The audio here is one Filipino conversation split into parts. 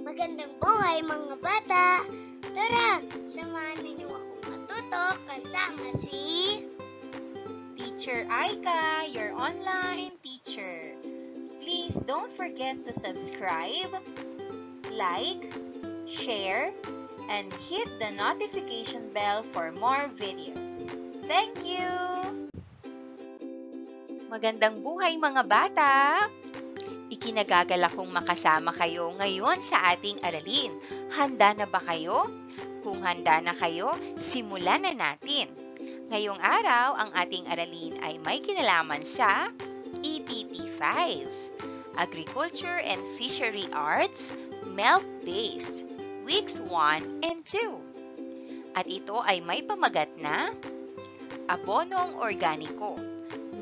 Magandang buhay mga bata! Tara, samahan ninyo akong matuto kasama si Teacher Aika, your online teacher. Please don't forget to subscribe, like, share, and hit the notification bell for more videos. Thank you! Magandang buhay mga bata! Ikinagagalak kong makasama kayo ngayon sa ating aralin. Handa na ba kayo? Kung handa na kayo, simulan na natin. Ngayong araw, ang ating aralin ay may kinalaman sa EPP 5, Agriculture and Fishery Arts, Milk-Based, Weeks 1 and 2. At ito ay may pamagat na Abonong Organiko.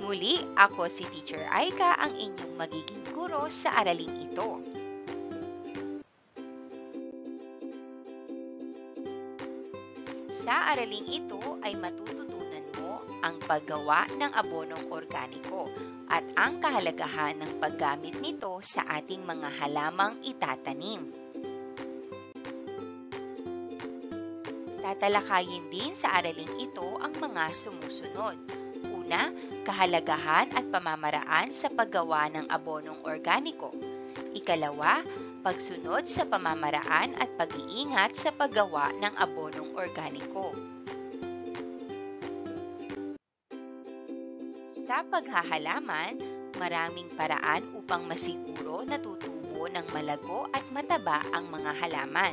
Muli, ako si Teacher Aika, ang inyong magiging guro sa araling ito. Sa araling ito ay matututunan mo ang paggawa ng abonong organiko at ang kahalagahan ng paggamit nito sa ating mga halamang itatanim. Tatalakayin din sa araling ito ang mga sumusunod. Una, kahalagahan at pamamaraan sa paggawa ng abonong organiko. Ikalawa, pagsunod sa pamamaraan at pag-iingat sa paggawa ng abonong organiko. Sa paghahalaman, maraming paraan upang masiguro na tutubo ng malago at mataba ang mga halaman.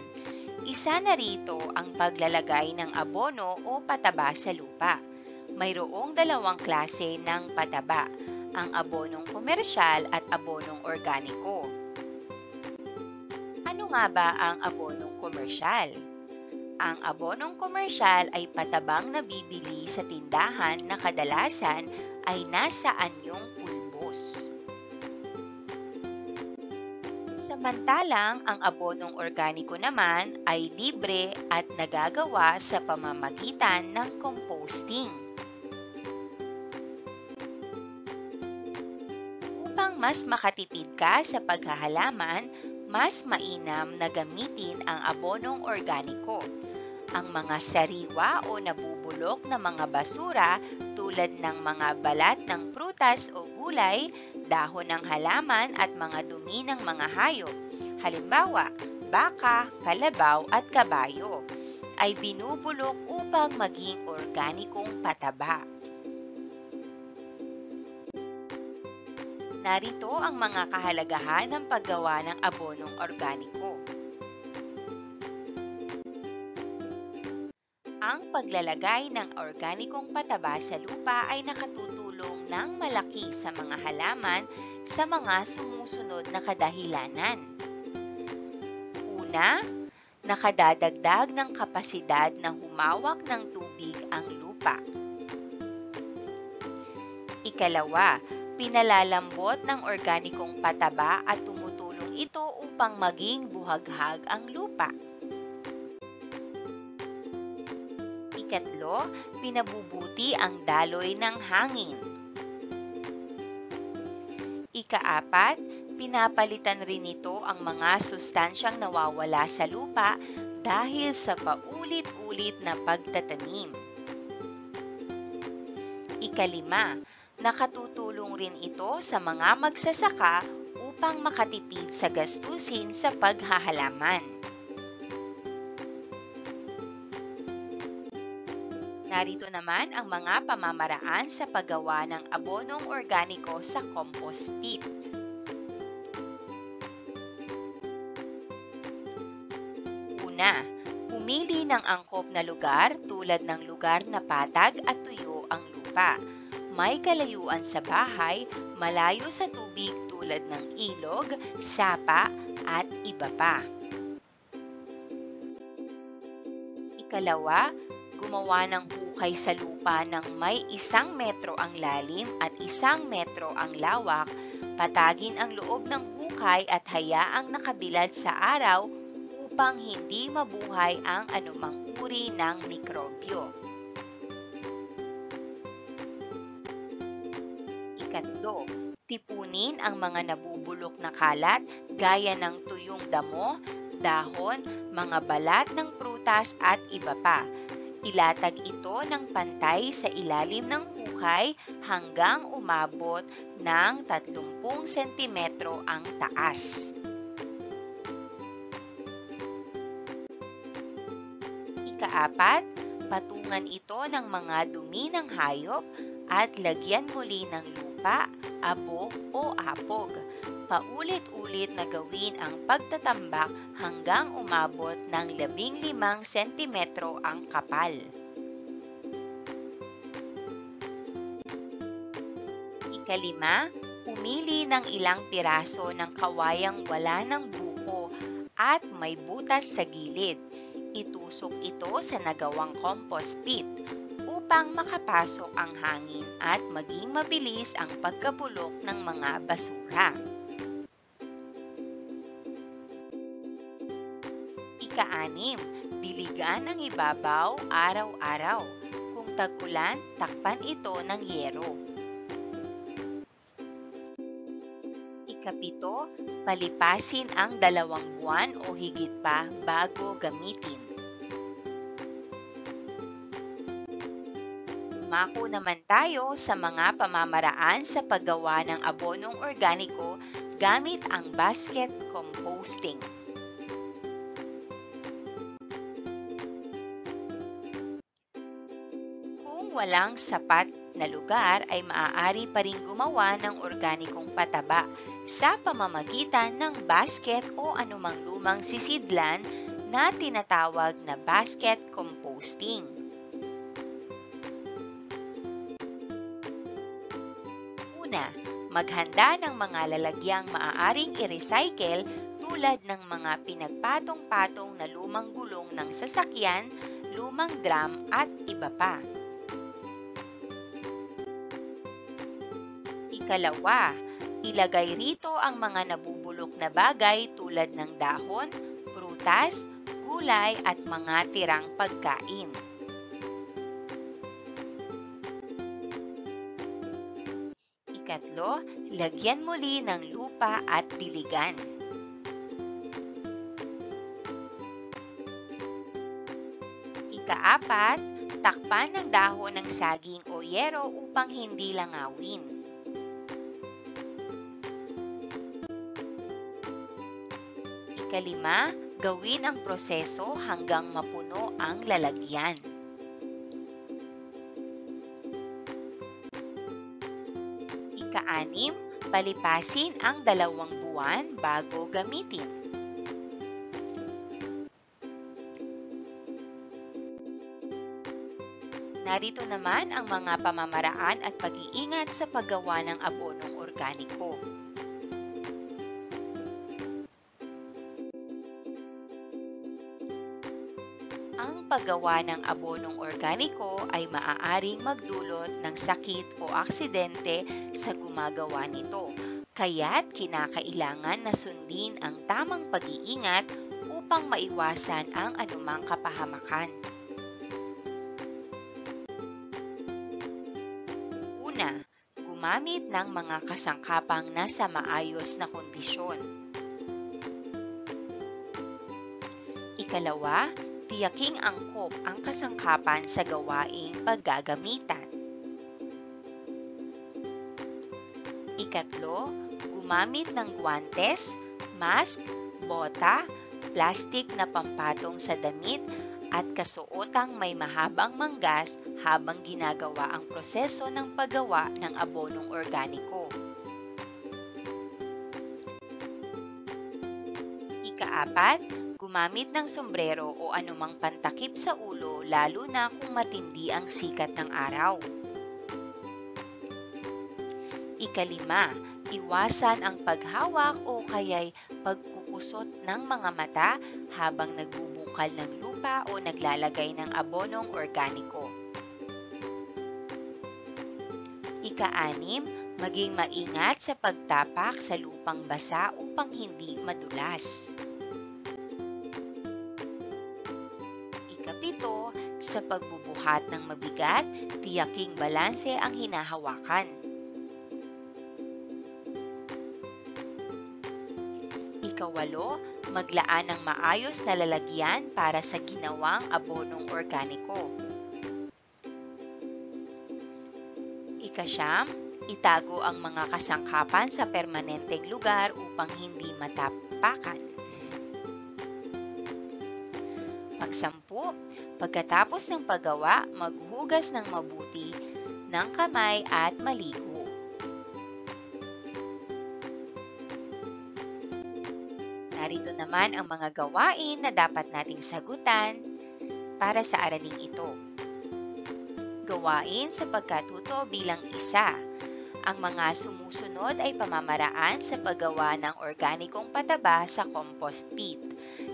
Isa na rito ang paglalagay ng abono o pataba sa lupa. Mayroong dalawang klase ng pataba, ang abonong komersyal at abonong organiko. Ano nga ba ang abonong komersyal? Ang abonong komersyal ay patabang nabibili sa tindahan na kadalasan ay nasa anyong pulbos. Samantalang ang abonong organiko naman ay libre at nagagawa sa pamamagitan ng composting. Upang mas makatipid ka sa paghahalaman, mas mainam na gamitin ang abonong organiko. Ang mga sariwa o nabubulok na mga basura tulad ng mga balat ng prutas o gulay, dahon ng halaman at mga dumi ng mga hayop, halimbawa, baka, kalabaw at kabayo, ay binubulok upang maging organikong pataba. Narito ang mga kahalagahan ng paggawa ng abonong organiko. Ang paglalagay ng organikong pataba sa lupa ay nakatutulong ng malaki sa mga halaman sa mga sumusunod na kadahilanan. Una, nakadadagdag ng kapasidad na humawak ng tubig ang lupa. Ikalawa, pinalalambot ng organikong pataba at tumutulong ito upang maging buhaghag ang lupa. Ikatlo, pinabubuti ang daloy ng hangin. Ikaapat, pinapalitan rin ito ang mga sustansyang nawawala sa lupa dahil sa paulit-ulit na pagtatanim. Ikalima, nakatutulong rin ito sa mga magsasaka upang makatipid sa gastusin sa paghahalaman. Narito naman ang mga pamamaraan sa paggawa ng abonong organiko sa compost pit. Una, pumili ng angkop na lugar tulad ng lugar na patag at tuyo ang lupa. May kalayuan sa bahay, malayo sa tubig tulad ng ilog, sapa, at iba pa. Ikalawa, gumawa ng hukay sa lupa ng may 1 metro ang lalim at 1 metro ang lawak, patagin ang loob ng hukay at hayaang nakabilad sa araw upang hindi mabuhay ang anumang uri ng mikrobyo. Ikatlo, tipunin ang mga nabubulok na kalat gaya ng tuyong damo, dahon, mga balat ng prutas at iba pa. Ilatag ito ng pantay sa ilalim ng hukay hanggang umabot ng 30 sentimetro ang taas. Ikaapat, patungan ito ng mga dumi ng hayop at lagyan muli ng lupa, abo o apog. Paulit-ulit na gawin ang pagtatambak hanggang umabot ng 15 sentimetro ang kapal. Ikalima, pumili ng ilang piraso ng kawayang wala ng buko at may butas sa gilid. Itusok ito sa nagawang compost pit upang makapasok ang hangin at maging mabilis ang pagkabulok ng mga basura. Ika-6, diligan ang ibabaw araw-araw. Kung tag-ulan, takpan ito ng yero. Ika-7, palipasin ang 2 buwan o higit pa bago gamitin. Dumako naman tayo sa mga pamamaraan sa paggawa ng abonong organiko gamit ang basket composting. Kung walang sapat na lugar ay maaari pa rin gumawa ng organikong pataba sa pamamagitan ng basket o anumang lumang sisidlan na tinatawag na basket composting. Una, maghanda ng mga lalagyang maaaring i-recycle tulad ng mga pinagpatong-patong na lumang gulong ng sasakyan, lumang drum at iba pa. Ikalawa, ilagay rito ang mga nabubulok na bagay tulad ng dahon, prutas, gulay at mga tirang pagkain. Ikatlo, lagyan muli ng lupa at diligan. Ika-4, takpan ng dahon ng saging o yero upang hindi langawin. Ika-5, gawin ang proseso hanggang mapuno ang lalagyan. Ika-6, palipasin ang 2 buwan bago gamitin. Narito naman ang mga pamamaraan at pag-iingat sa paggawa ng abonong organiko. Ang paggawa ng abonong organiko ay maaaring magdulot ng sakit o aksidente sa gumagawa nito, kaya't kinakailangan na sundin ang tamang pag-iingat upang maiwasan ang anumang kapahamakan. Una, gumamit ng mga kasangkapang nasa maayos na kondisyon. Ikalawa, tiyaking angkop ang kasangkapan sa gawaing paggagamitan. Ikatlo, gumamit ng guwantes, mask, bota, plastik na pampatong sa damit at kasuotang may mahabang manggas habang ginagawa ang proseso ng paggawa ng abonong organiko. Ika-4, gumamit ng sombrero o anumang pantakip sa ulo lalo na kung matindi ang sikat ng araw. Ika-5, iwasan ang paghawak o kaya'y pagkukusot ng mga mata habang nagbubukal ng lupa o naglalagay ng abonong organiko. Ika-6, maging maingat sa pagtapak sa lupang basa upang hindi madulas. Ika-7, sa pagbubuhat ng mabigat, tiyaking balanse ang hinahawakan. Ikawalo, maglaan ng maayos na lalagyan para sa ginawang abonong organiko. Ikasyam, itago ang mga kasangkapan sa permanenteng lugar upang hindi matapakan. Pagsampu, pagkatapos ng paggawa, maghugas ng mabuti ng kamay at maligo. Narito naman ang mga gawain na dapat nating sagutan para sa araling ito. Gawain sa pagkatuto bilang isa. Ang mga sumusunod ay pamamaraan sa paggawa ng organikong pataba sa compost pit.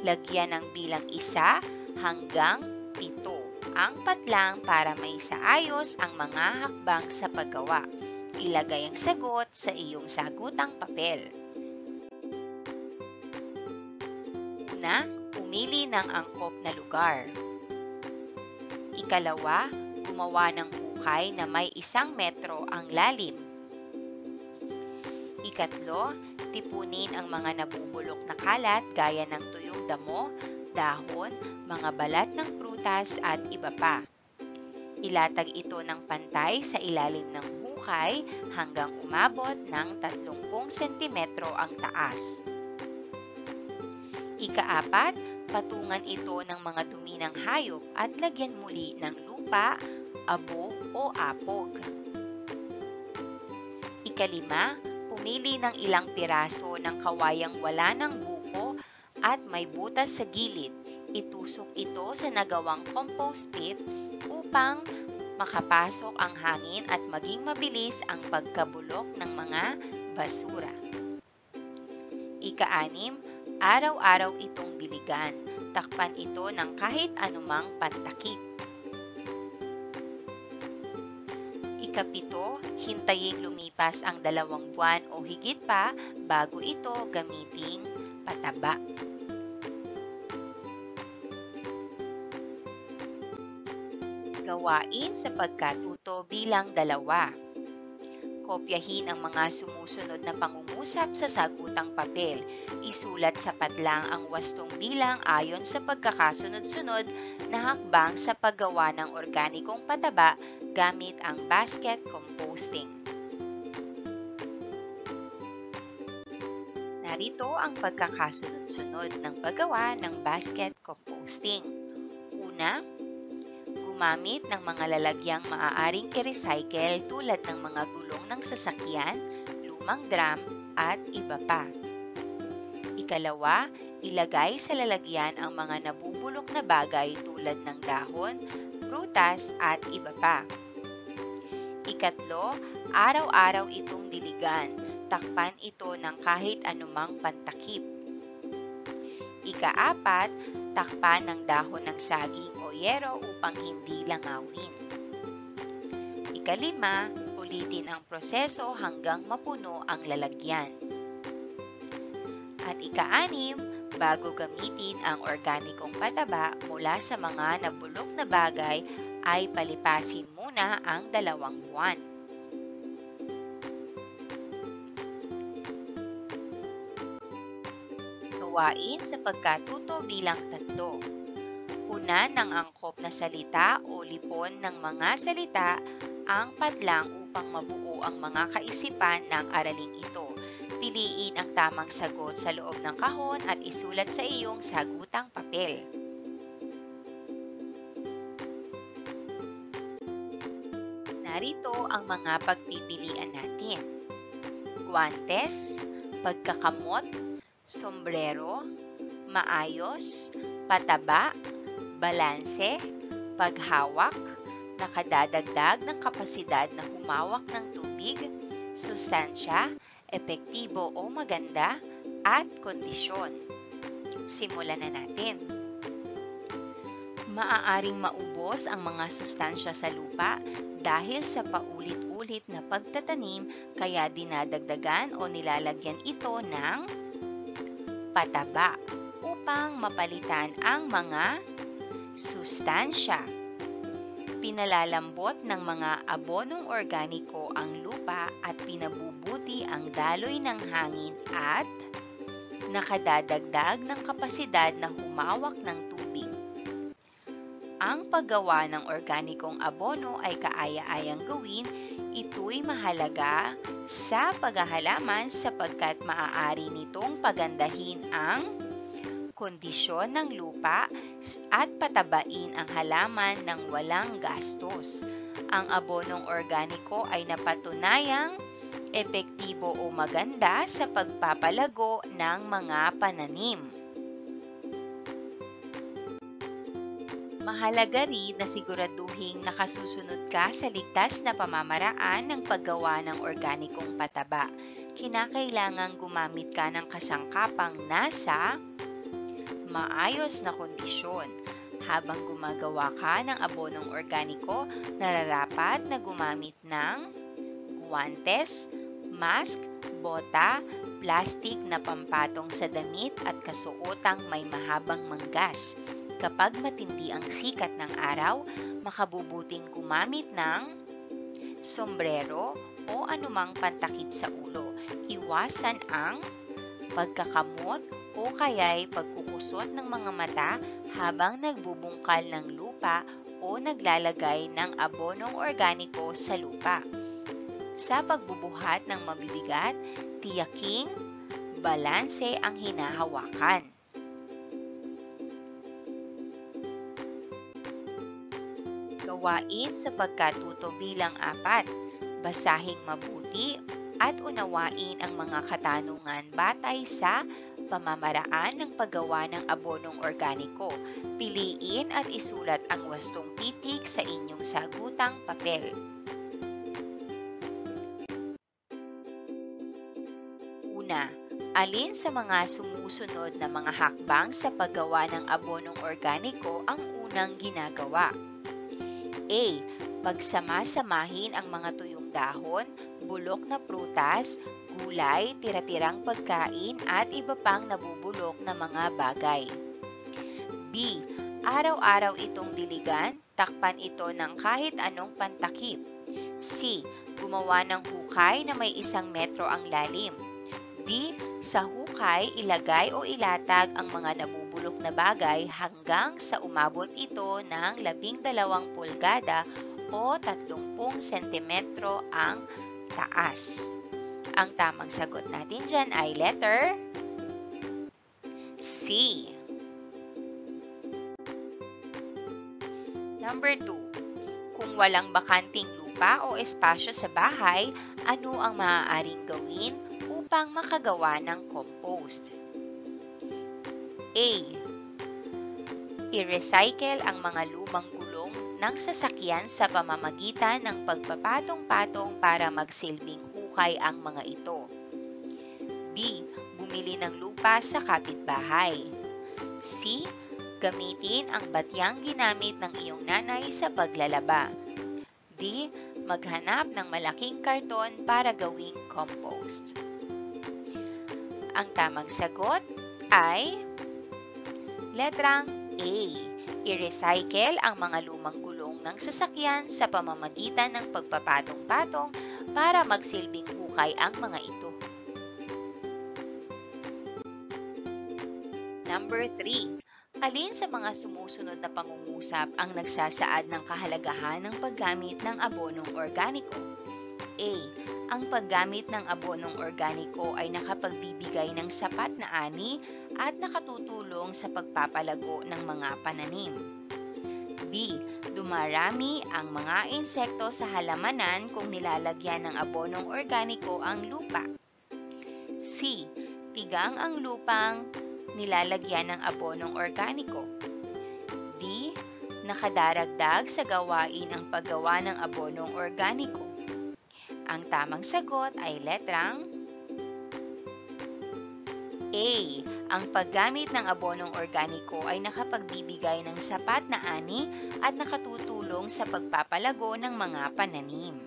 Lagyan ng bilang 1 hanggang 7 ang patlang para maisaayos ang mga hakbang sa paggawa. Ilagay ang sagot sa iyong sagutang papel. Una, pumili ng angkop na lugar. Ikalawa, gumawa ng hukay na may 1 metro ang lalim. Ikatlo, tipunin ang mga nabubulok na kalat gaya ng tuyong damo, dahon, mga balat ng prutas at iba pa. Ilatag ito ng pantay sa ilalim ng hukay hanggang umabot ng 30 sentimetro ang taas. Ika-4, patungan ito ng mga dumi ng hayop at lagyan muli ng lupa, abo o apog. Ika-5, pumili ng ilang piraso ng kawayang wala ng buko at may butas sa gilid. Itusok ito sa nagawang compost pit upang makapasok ang hangin at maging mabilis ang pagkabulok ng mga basura. Ika-6, araw-araw itong diligan. Takpan ito ng kahit anumang pantakip. Ika-7, hintayin lumipas ang 2 buwan o higit pa bago ito gamiting pataba. Gawain sa pagkatuto bilang 2. Kopyahin ang mga sumusunod na pangungusap sa sagutang papel. Isulat sa padlang ang wastong bilang ayon sa pagkakasunod-sunod na hakbang sa paggawa ng organikong pataba gamit ang basket composting. Narito ang pagkakasunod-sunod ng paggawa ng basket composting. Una, gumamit ng mga lalagyang maaaring i-recycle tulad ng mga gulong ng sasakyan, lumang drum, at iba pa. Ikalawa, ilagay sa lalagyan ang mga nabubulok na bagay tulad ng dahon, prutas, at iba pa. Ikatlo, araw-araw itong diligan. Takpan ito ng kahit anumang pantakip. Ika-4, takpan ng dahon ng saging o yero upang hindi langawin. Ika-5, ulitin ang proseso hanggang mapuno ang lalagyan. At ika-6, bago gamitin ang organikong pataba mula sa mga nabulok na bagay, ay palipasin muna ang 2 buwan. Gawain sa pagkatuto bilang 3. Punan ng angkop na salita o lipon ng mga salita ang padlang upang mabuo ang mga kaisipan ng araling ito. Piliin ang tamang sagot sa loob ng kahon at isulat sa iyong sagutang papel. Narito ang mga pagpipilian natin. Guantes, pagkakamot, sombrero, maayos, pataba, balanse, paghawak, nakadadagdag ng kapasidad na humawak ng tubig, sustansya, epektibo o maganda, at kondisyon. Simulan na natin. Maaaring maubos ang mga sustansya sa lupa dahil sa paulit-ulit na pagtatanim, kaya dinadagdagan o nilalagyan ito ng pataba upang mapalitan ang mga sustansya. Pinalalambot ng mga abonong organiko ang lupa at pinabubuti ang daloy ng hangin at nakadadagdag ng kapasidad na humawak ng tubig. Ang paggawa ng organikong abono ay kaaya-ayang gawin. Ito'y mahalaga sa paghahalaman sapagkat maaari nitong pagandahin ang kondisyon ng lupa at patabain ang halaman ng walang gastos. Ang abonong organiko ay napatunayang epektibo o maganda sa pagpapalago ng mga pananim. Mahalaga rin na siguraduhing nakasusunod ka sa ligtas na pamamaraan ng paggawa ng organikong pataba. Kinakailangang gumamit ka ng kasangkapang nasa maayos na kondisyon. Habang gumagawa ka ng abonong organiko, nararapat na gumamit ng guwantes, mask, bota, plastik na pampatong sa damit at kasuotang may mahabang manggas. Kapag matindi ang sikat ng araw, makabubuting gumamit ng sombrero o anumang pantakip sa ulo. Iwasan ang pagkakamot o kaya'y pagkukusot ng mga mata habang nagbubungkal ng lupa o naglalagay ng abonong organiko sa lupa. Sa pagbubuhat ng mabibigat, tiyaking balanse ang hinahawakan. Gawain sa pagkatuto bilang 4. Basahing mabuti at unawain ang mga katanungan batay sa pamamaraan ng paggawa ng abonong organiko. Piliin at isulat ang wastong titik sa inyong sagutang papel. Una, alin sa mga sumusunod na mga hakbang sa paggawa ng abonong organiko ang unang ginagawa? A. Pagsama-samahin ang mga tuyong dahon, bulok na prutas, gulay, tira-tirang pagkain at iba pang nabubulok na mga bagay. B. Araw-araw itong diligan, takpan ito ng kahit anong pantakip. C. Gumawa ng hukay na may 1 metro ang lalim. D. Sa hukay, ilagay o ilatag ang mga nabubulok na bagay hanggang sa umabot ito ng 12 pulgada o 30 sentimetro ang taas. Ang tamang sagot natin dyan ay letter C. Number 2. Kung walang bakanting lupa o espasyo sa bahay, ano ang maaaring gawin upang makagawa ng compost? A. I-recycle ang mga lumang gulong ng sasakyan sa pamamagitan ng pagpapatong-patong para magsilbing hukay ang mga ito. B. Bumili ng lupa sa kapitbahay. C. Gamitin ang batyang ginamit ng iyong nanay sa paglalaba. D. Maghanap ng malaking karton para gawing compost. Ang tamang sagot ay letrang A. I-recycle ang mga lumang gulong ng sasakyan sa pamamagitan ng pagpapatong-patong para magsilbing hukay ang mga ito. Number 3. Alin sa mga sumusunod na pangungusap ang nagsasaad ng kahalagahan ng paggamit ng abonong organiko? A. Ang paggamit ng abonong organiko ay nakapagbibigay ng sapat na ani at nakatutulong sa pagpapalago ng mga pananim. B. Dumarami ang mga insekto sa halamanan kung nilalagyan ng abonong organiko ang lupa. C. Tigang ang lupang nilalagyan ng abonong organiko. D. Nakadaragdag sa gawain ang paggawa ng abonong organiko. Ang tamang sagot ay letrang A. Ang paggamit ng abonong organiko ay nakapagbibigay ng sapat na ani at nakatutulong sa pagpapalago ng mga pananim.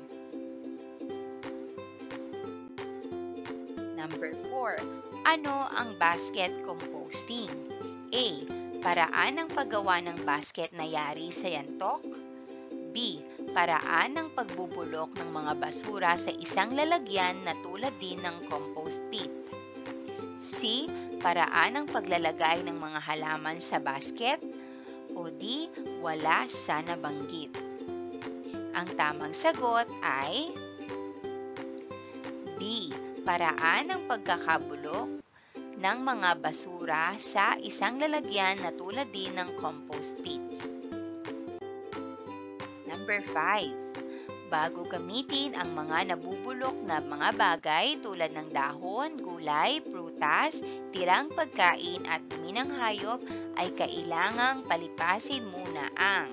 Number 4. Ano ang basket composting? A. Paraan ng paggawa ng basket na yari sa yantok. B. Paraan ng pagbubulok ng mga basura sa isang lalagyan na tulad din ng compost pit. C. paraan ng paglalagay ng mga halaman sa basket? O D. Wala sa nabanggit? Ang tamang sagot ay B. Paraan ng pagkakabulok ng mga basura sa isang lalagyan na tulad din ng compost pit. Number 5. Bago gamitin ang mga nabubulok na mga bagay tulad ng dahon, gulay, prutas, tirang pagkain at dumi ng hayop ay kailangang palipasin muna ang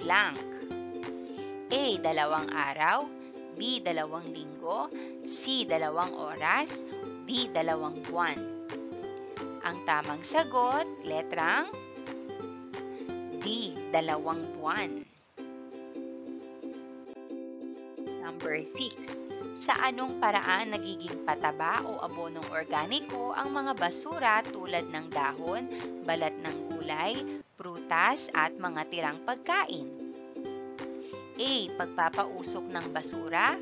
blank. A. 2 araw, B. 2 linggo, C. 2 oras, D. 2 buwan. Ang tamang sagot, letrang D. 2 buwan. Number 6. Sa anong paraan nagiging pataba o abonong organiko ang mga basura tulad ng dahon, balat ng gulay, prutas at mga tirang pagkain? A. Pagpapausok ng basura,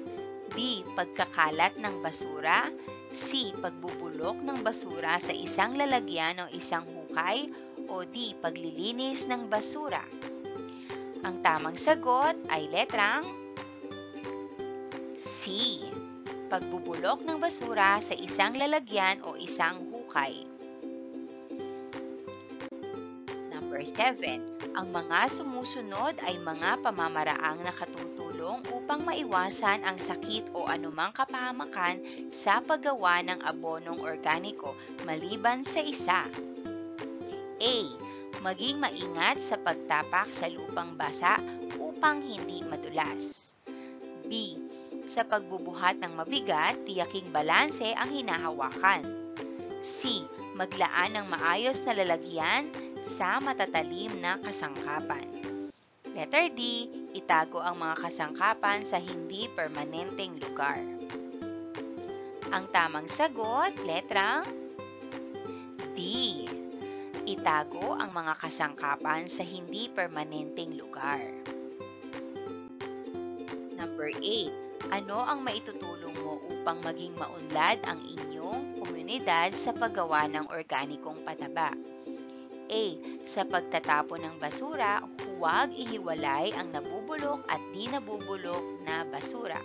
B. Pagkakalat ng basura, C. Pagbubulok ng basura sa isang lalagyan o isang hukay, o D. Paglilinis ng basura. Ang tamang sagot ay letrang C. Pagbubulok ng basura sa isang lalagyan o isang hukay. Number 7. Ang mga sumusunod ay mga pamamaraang nakatutulong upang maiwasan ang sakit o anumang kapahamakan sa paggawa ng abonong organiko maliban sa isa. A. Maging maingat sa pagtapak sa lupang basa upang hindi madulas. B. Sa pagbubuhat ng mabigat, tiyaking balanse ang hinahawakan. C. Maglaan ng maayos na lalagyan sa matatalim na kasangkapan. Letter D. Itago ang mga kasangkapan sa hindi permanenteng lugar. Ang tamang sagot, letrang D. Itago ang mga kasangkapan sa hindi permanenteng lugar. Number 8. Ano ang maitutulong mo upang maging maunlad ang inyong komunidad sa paggawa ng organikong pataba? A. Sa pagtatapon ng basura, huwag ihiwalay ang nabubulok at di nabubulok na basura.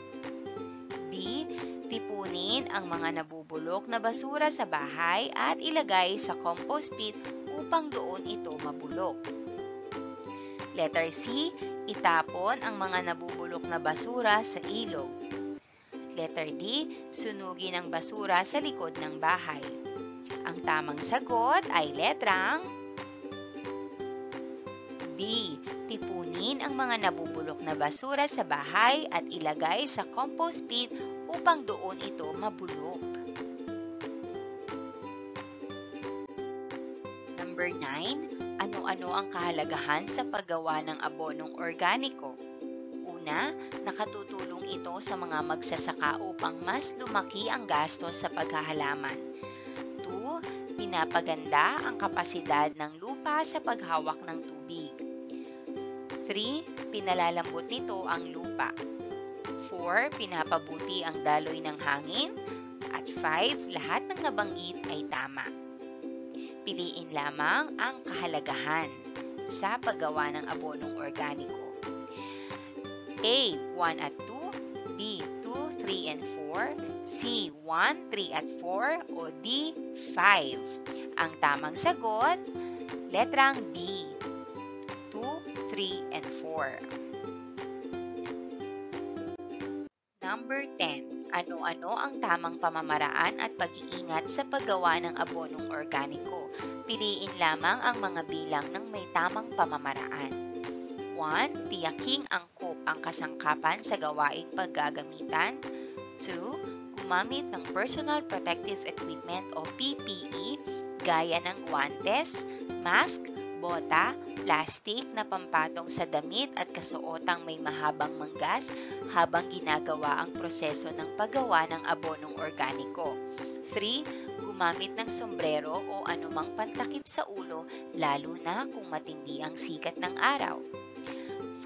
B. Tipunin ang mga nabubulok na basura sa bahay at ilagay sa compost pit upang doon ito mabulok. Letter C. Itapon ang mga nabubulok na basura sa ilog. Letter D. Sunugin ang basura sa likod ng bahay. Ang tamang sagot ay letrang B. Tipunin ang mga nabubulok na basura sa bahay at ilagay sa compost pit upang doon ito mabulok. Number 9. Ano-ano ang kahalagahan sa paggawa ng abonong organiko? Una, nakatutulong ito sa mga magsasaka upang mas lumaki ang gastos sa paghahalaman. 2. Pinapaganda ang kapasidad ng lupa sa paghawak ng tubig. 3. Pinalalambot nito ang lupa. 4. Pinapabuti ang daloy ng hangin. At 5. Lahat ng nabanggit ay tama. Piliin lamang ang kahalagahan sa paggawa ng abonong organiko. A. 1 at 2, B. 2, 3, and 4, C. 1, 3 at 4, o D. 5. Ang tamang sagot, letrang B. 2, 3, and 4. Number 10. Ano-ano ang tamang pamamaraan at pag-iingat sa paggawa ng abonong organiko? Piliin lamang ang mga bilang ng may tamang pamamaraan. 1. Tiyaking angkop ang kasangkapan sa gawaing paggagamitan. 2. Gumamit ng personal protective equipment o PPE gaya ng guwantes, mask, bota, plastic na pampatong sa damit at kasuotang may mahabang manggas habang ginagawa ang proseso ng paggawa ng abonong organiko. 3. Gumamit ng sombrero o anumang pantakip sa ulo lalo na kung matindi ang sikat ng araw.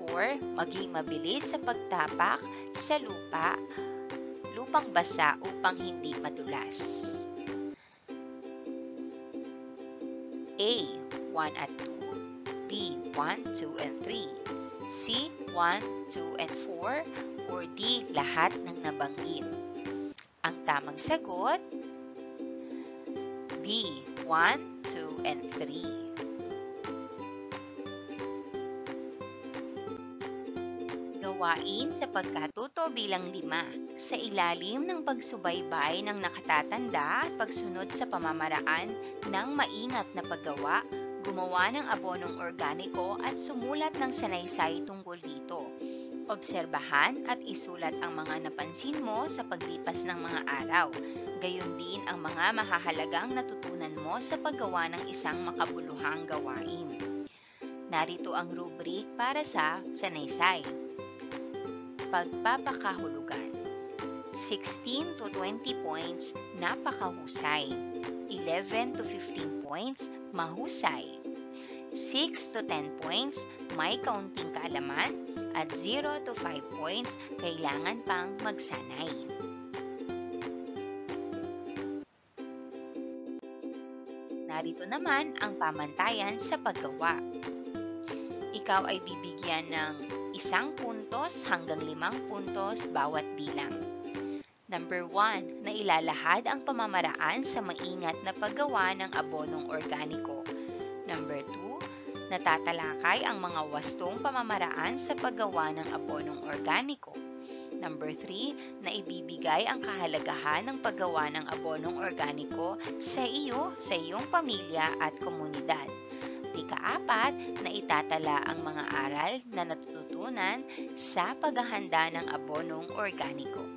4. Maging mabilis sa pagtapak sa lupang basa upang hindi madulas. A. 1 at 2, B. 1, 2, and 3, C. 1, 2, and 4, or D. Lahat ng nabanggit? Ang tamang sagot, B. 1, 2, and 3. Gawain sa pagkatuto bilang 5 sa ilalim ng pagsubaybay ng nakatatanda at pagsunod sa pamamaraan ng maingat na paggawa, gumawa ng abonong organiko at sumulat ng sanaysay tungkol dito. Obserbahan at isulat ang mga napansin mo sa paglipas ng mga araw. Gayon din ang mga mahahalagang natutunan mo sa paggawa ng isang makabuluhang gawain. Narito ang rubric para sa sanaysay. Pagpapakahulugan. 16 to 20 points, napakahusay. 11 to 15 points, mahusay. 6 to 10 points, may kaunting kaalaman. At 0 to 5 points, kailangan pang magsanay. Narito naman ang pamantayan sa paggawa. Ikaw ay bibigyan ng 1 puntos hanggang 5 puntos bawat bilang. Number 1, na ilalahad ang pamamaraan sa maingat na paggawa ng abonong organiko. Number 2, natatalakay ang mga wastong pamamaraan sa paggawa ng abonong organiko. Number 3, na ibibigay ang kahalagahan ng paggawa ng abonong organiko sa iyong pamilya at komunidad. Ika-4, na itatala ang mga aral na natututunan sa paghahanda ng abonong organiko.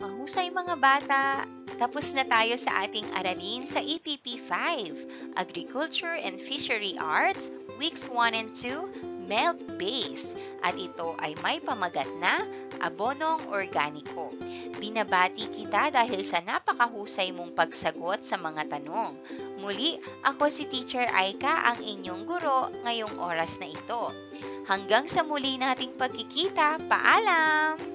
Mahusay mga bata! Tapos na tayo sa ating aralin sa EPP 5, Agriculture and Fishery Arts, Weeks 1 and 2, MELD Base. At ito ay may pamagat na abonong organiko. Binabati kita dahil sa napakahusay mong pagsagot sa mga tanong. Muli, ako si Teacher Aika, ang inyong guro ngayong oras na ito. Hanggang sa muli nating pagkikita, paalam!